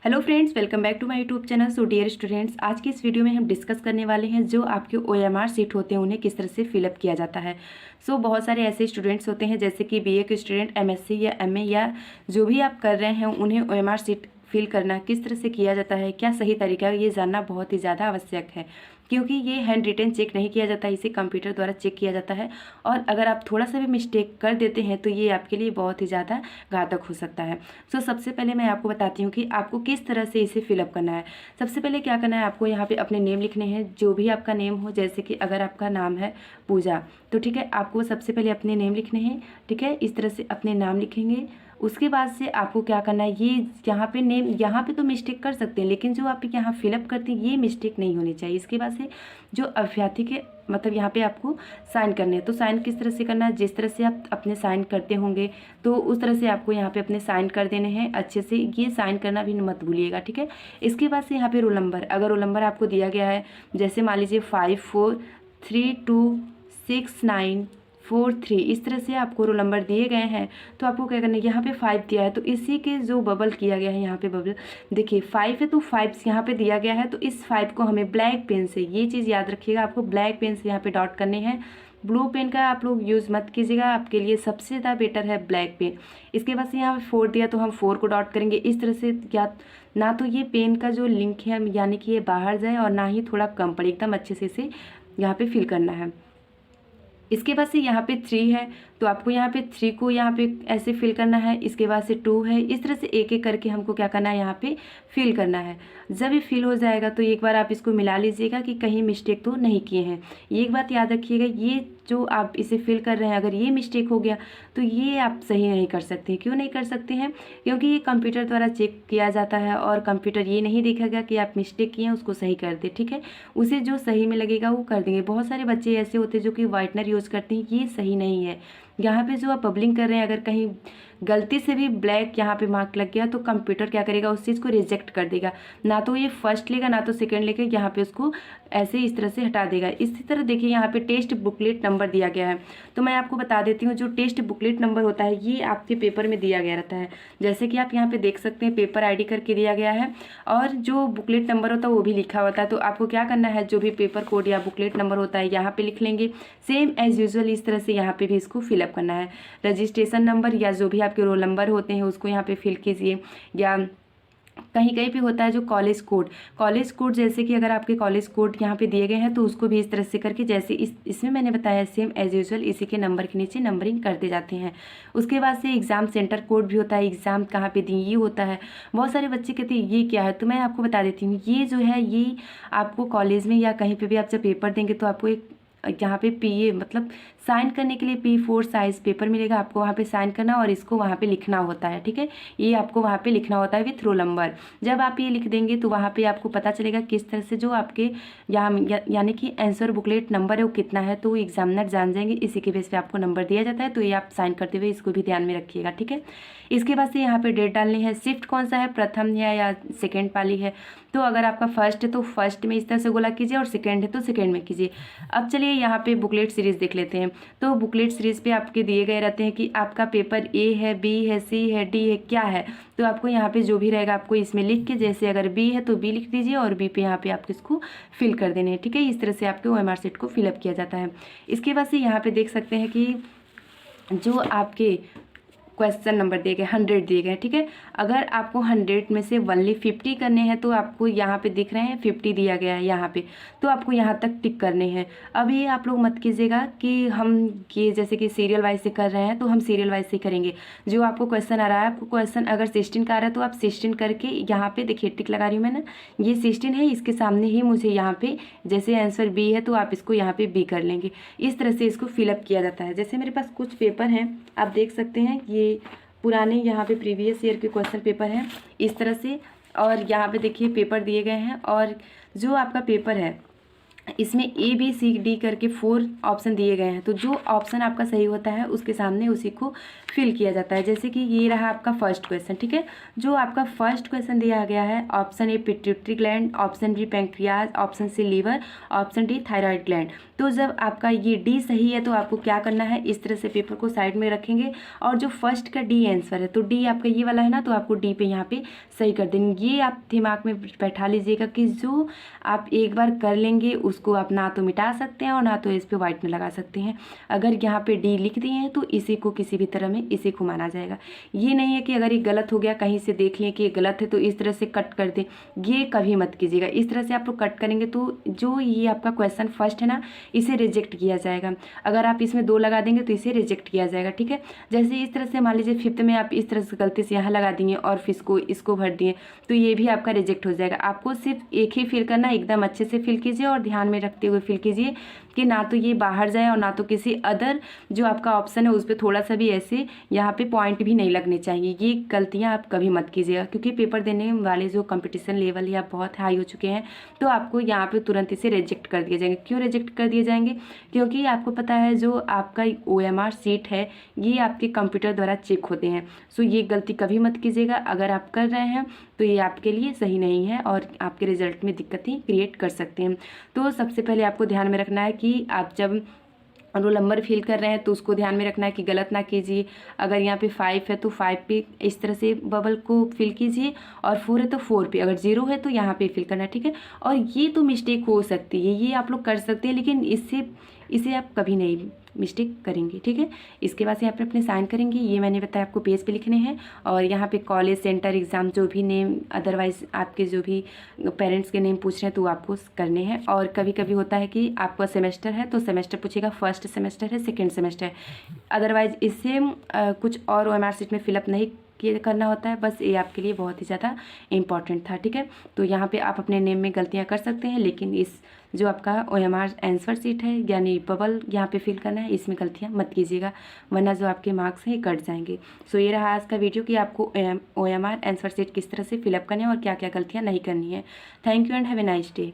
Hello friends, welcome back to my YouTube channel. So dear students, आज की इस video में हम डिस्कस करने वाले हैं जो आपके ओएमआर सीट होते हैं उन्हें किस तरह से फिलअप किया जाता है। सो बहुत सारे ऐसे स्टूडेंट्स होते हैं जैसे कि बीए के स्टूडेंट, एमएससी या एमए या जो भी आप कर रहे हैं उन्हें ओएमआर सीट फिल करना किस तरह से किया जाता है, क्या सही तरीका है, ये जानना बहुत ही ज़्यादा आवश्यक है क्योंकि ये हैंड रिटन चेक नहीं किया जाता, इसे कंप्यूटर द्वारा चेक किया जाता है। और अगर आप थोड़ा सा भी मिस्टेक कर देते हैं तो ये आपके लिए बहुत ही ज़्यादा घातक हो सकता है। सो सबसे पहले मैं आपको बताती हूँ कि आपको किस तरह से इसे फिलअप करना है। सबसे पहले क्या करना है, आपको यहाँ पे अपने नेम लिखने हैं, जो भी आपका नेम हो। जैसे कि अगर आपका नाम है पूजा तो ठीक है, आपको सबसे पहले अपने नेम लिखने हैं। ठीक है, इस तरह से अपने नाम लिखेंगे। उसके बाद से आपको क्या करना है, ये यहाँ पे नेम, यहाँ पे तो मिस्टेक कर सकते हैं लेकिन जो आप यहाँ फिलअप करते हैं ये मिस्टेक नहीं होनी चाहिए। इसके बाद से जो अभ्यर्थी के मतलब यहाँ पे आपको साइन करने हैं, तो साइन किस तरह से करना है, जिस तरह से आप अपने साइन करते होंगे तो उस तरह से आपको यहाँ पे अपने साइन कर देने हैं अच्छे से। ये साइन करना भी मत भूलिएगा, ठीक है। इसके बाद से यहाँ पे रोल नंबर, अगर रोल नंबर आपको दिया गया है जैसे मान लीजिए 54326943, इस तरह से आपको रोल नंबर दिए गए हैं तो आपको क्या करना है, यहाँ पे 5 दिया है तो इसी के जो बबल किया गया है, यहाँ पे बबल देखिए 5 है तो 5 यहाँ पे दिया गया है तो इस 5 को हमें ब्लैक पेन से, ये चीज़ याद रखिएगा, आपको ब्लैक पेन से यहाँ पे डॉट करने हैं। ब्लू पेन का आप लोग यूज़ मत कीजिएगा, आपके लिए सबसे ज़्यादा बेटर है ब्लैक पेन। इसके बाद से यहाँ पे 4 दिया तो हम 4 को डॉट करेंगे इस तरह से, या ना तो ये पेन का जो लिंक है यानी कि ये बाहर जाए और ना ही थोड़ा कम पड़े, एकदम अच्छे से इसे यहाँ पे फिल करना है। इसके बाद से यहाँ पे 3 है तो आपको यहाँ पे 3 को यहाँ पे ऐसे फिल करना है। इसके बाद से 2 है, इस तरह से एक एक करके हमको क्या करना है, यहाँ पे फिल करना है। जब ये फिल हो जाएगा तो एक बार आप इसको मिला लीजिएगा कि कहीं मिस्टेक तो नहीं किए हैं। एक बात याद रखिएगा, ये जो आप इसे फिल कर रहे हैं अगर ये मिस्टेक हो गया तो ये आप सही नहीं कर सकते। क्यों नहीं कर सकते हैं, क्योंकि ये कंप्यूटर द्वारा चेक किया जाता है और कंप्यूटर ये नहीं देखेगा कि आप मिस्टेक किए हैं उसको सही कर दे, ठीक है। उसे जो सही में लगेगा वो कर देंगे। बहुत सारे बच्चे ऐसे होते हैं जो कि वाइटनर यूज़ करते हैं, ये सही नहीं है। यहाँ पे जो आप बबलिंग कर रहे हैं अगर कहीं गलती से भी ब्लैक यहाँ पे मार्क लग गया तो कंप्यूटर क्या करेगा, उस चीज़ को रिजेक्ट कर देगा। ना तो ये फर्स्ट लेगा ना तो सेकंड लेके यहाँ पे उसको ऐसे इस तरह से हटा देगा। इसी तरह देखिए यहाँ पे टेस्ट बुकलेट नंबर दिया गया है तो मैं आपको बता देती हूँ, जो टेस्ट बुकलेट नंबर होता है ये आपके पेपर में दिया गया रहता है। जैसे कि आप यहाँ पे देख सकते हैं पेपर ID करके दिया गया है और जो बुकलेट नंबर होता है वो भी लिखा होता है। तो आपको क्या करना है, जो भी पेपर कोड या बुकलेट नंबर होता है यहाँ पे लिख लेंगे सेम एज यूजुअल। इस तरह से यहाँ पे भी इसको फिलअप करना है। रजिस्ट्रेशन नंबर या जो भी आपके रोल नंबर होते हैं उसको यहाँ पे फिल कीजिए, या कहीं कहीं पे होता है जो कॉलेज कोड जैसे कि अगर आपके कॉलेज कोड यहाँ पे दिए गए हैं तो उसको भी इस तरह से करके जैसे इसमें मैंने बताया सेम एज यूजुअल इसी के नंबर के नीचे नंबरिंग करते जाते हैं। उसके बाद से एग्ज़ाम सेंटर कोड भी होता है, एग्ज़ाम कहाँ पे दी ये होता है। बहुत सारे बच्चे कहते हैं ये क्या है, तो मैं आपको बता देती हूँ ये जो है ये आपको कॉलेज में या कहीं पर भी आप जब पेपर देंगे तो आपको एक यहाँ पे PA मतलब साइन करने के लिए P4 साइज पेपर मिलेगा, आपको वहाँ पे साइन करना और इसको वहाँ पे लिखना होता है, ठीक है। ये आपको वहाँ पे लिखना होता है विथ रोल नंबर। जब आप ये लिख देंगे तो वहाँ पे आपको पता चलेगा किस तरह से जो आपके यहाँ यानी कि आंसर बुकलेट नंबर है वो कितना है, तो एग्जामिनर जान जाएंगे, इसी के बेस पे आपको नंबर दिया जाता है। तो ये आप साइन करते हुए इसको भी ध्यान में रखिएगा, ठीक है। इसके बाद से यहाँ पे डेट डालनी है, शिफ्ट कौन सा है, प्रथम है या सेकेंड पाली है। तो अगर आपका फर्स्ट है तो फर्स्ट में इस तरह से गोला कीजिए और सेकेंड है तो सेकेंड में कीजिए। अब चलिए यहाँ पे बुकलेट सीरीज़ देख लेते हैं। तो बुकलेट सीरीज़ पे आपके दिए गए रहते हैं कि आपका पेपर A है, B है, C है, D है, क्या है। तो आपको यहाँ पे जो भी रहेगा आपको इसमें लिख के, जैसे अगर B है तो B लिख दीजिए और B पे यहाँ पे आपको इसको फिल कर देने हैं, ठीक है। इस तरह से आपके OMR शीट को फिलअप किया जाता है। इसके बाद से यहाँ पे देख सकते हैं कि जो आपके क्वेश्चन नंबर दिए गए 100 दिए गए, ठीक है। अगर आपको 100 में से ओनली 50 करने हैं तो आपको यहाँ पे दिख रहे हैं 50 दिया गया है यहाँ पे, तो आपको यहाँ तक टिक करने हैं। अब ये आप लोग मत कीजिएगा कि हम ये जैसे कि सीरियल वाइज से कर रहे हैं तो हम सीरियल वाइज से करेंगे। जो आपको क्वेश्चन आ रहा है, आपको क्वेश्चन अगर 16 का आ रहा है तो आप 16 करके यहाँ पे देखिए टिक लगा रही हूँ मैं ना, ये 16 है, इसके सामने ही मुझे यहाँ पे जैसे आंसर B है तो आप इसको यहाँ पे B कर लेंगे। इस तरह से इसको फिलअप किया जाता है। जैसे मेरे पास कुछ पेपर हैं, आप देख सकते हैं ये पुराने यहाँ पे प्रीवियस ईयर के क्वेश्चन पेपर हैं इस तरह से, और यहाँ पे देखिए पेपर दिए गए हैं और जो आपका पेपर है इसमें ABCD करके 4 ऑप्शन दिए गए हैं। तो जो ऑप्शन आपका सही होता है उसके सामने उसी को फिल किया जाता है। जैसे कि ये रहा आपका फर्स्ट क्वेश्चन, ठीक है। जो आपका फर्स्ट क्वेश्चन दिया गया है, option A pituitary gland, option B pancreas, option C liver, option D thyroid gland. तो जब आपका ये डी सही है तो आपको क्या करना है, इस तरह से पेपर को साइड में रखेंगे और जो फर्स्ट का डी आंसर है, तो डी आपका ये वाला है ना, तो आपको डी पे यहाँ पे सही कर देंगे। ये आप दिमाग में बैठा लीजिएगा कि जो आप एक बार कर लेंगे उसको आप ना तो मिटा सकते हैं और ना तो इस पे वाइट में लगा सकते हैं। अगर यहाँ पे डी लिख दिए हैं तो इसी को किसी भी तरह में इसी को माना जाएगा। ये नहीं है कि अगर ये गलत हो गया, कहीं से देख लें कि ये गलत है तो इस तरह से कट कर दें, ये कभी मत कीजिएगा। इस तरह से आप लोग कट करेंगे तो जो ये आपका क्वेश्चन फर्स्ट है ना, इसे रिजेक्ट किया जाएगा। अगर आप इसमें 2 लगा देंगे तो इसे रिजेक्ट किया जाएगा, ठीक है। जैसे इस तरह से मान लीजिए फिफ्थ में आप इस तरह से गलती से यहाँ लगा दिए और फिर इसको भर दिए तो ये भी आपका रिजेक्ट हो जाएगा। आपको सिर्फ एक ही फिल करना, एकदम अच्छे से फिल कीजिए और ध्यान में रखते हुए फिल कीजिए कि ना तो ये बाहर जाए और ना तो किसी अदर जो आपका ऑप्शन है उस पर थोड़ा सा भी ऐसे यहाँ पे पॉइंट भी नहीं लगने चाहिए। ये गलतियाँ आप कभी मत कीजिएगा, क्योंकि पेपर देने वाले जो कंपटीशन लेवल या बहुत हाई हो चुके हैं तो आपको यहाँ पे तुरंत इसे रिजेक्ट कर दिए जाएंगे। क्यों रिजेक्ट कर दिए जाएंगे, क्योंकि आपको पता है जो आपका OMR सीट है ये आपके कंप्यूटर द्वारा चेक होते हैं। सो ये गलती कभी मत कीजिएगा। अगर आप कर रहे हैं तो ये आपके लिए सही नहीं है और आपके रिजल्ट में दिक्कतें क्रिएट कर सकते हैं। तो सबसे पहले आपको ध्यान में रखना है कि आप जब रोल नंबर फिल कर रहे हैं तो उसको ध्यान में रखना है कि गलत ना कीजिए। अगर यहाँ पे 5 है तो 5 पे इस तरह से बबल को फिल कीजिए और 4 है तो 4 पे, अगर 0 है तो यहाँ पे फिल करना है, ठीक है। और ये तो मिस्टेक हो सकती है, ये आप लोग कर सकते हैं, लेकिन इसे आप कभी नहीं मिस्टेक करेंगे, ठीक है। इसके बाद यहाँ पे अपने साइन करेंगे, ये मैंने बताया आपको पेज पे लिखने हैं। और यहाँ पे कॉलेज, सेंटर, एग्ज़ाम जो भी नेम, अदरवाइज आपके जो भी पेरेंट्स के नेम पूछ रहे हैं तो आपको करने हैं। और कभी कभी होता है कि आपका सेमेस्टर है तो सेमेस्टर पूछेगा, फर्स्ट सेमेस्टर है, सेकेंड सेमेस्टर है, अदरवाइज इससे कुछ और OMR सीट में फिलअप नहीं करना होता है। बस ये आपके लिए बहुत ही ज़्यादा इम्पॉर्टेंट था, ठीक है। तो यहाँ पे आप अपने नेम में गलतियाँ कर सकते हैं, लेकिन इस जो आपका OMR आंसर सीट है यानी बबल यहाँ पे फिल करना है, इसमें गलतियाँ मत कीजिएगा, वरना जो आपके मार्क्स हैं कट जाएंगे। सो ये रहा आज का वीडियो कि आपको OMR आंसर सीट किस तरह से फिलअप करनी है और क्या क्या गलतियाँ नहीं करनी है। Thank you and have a nice day.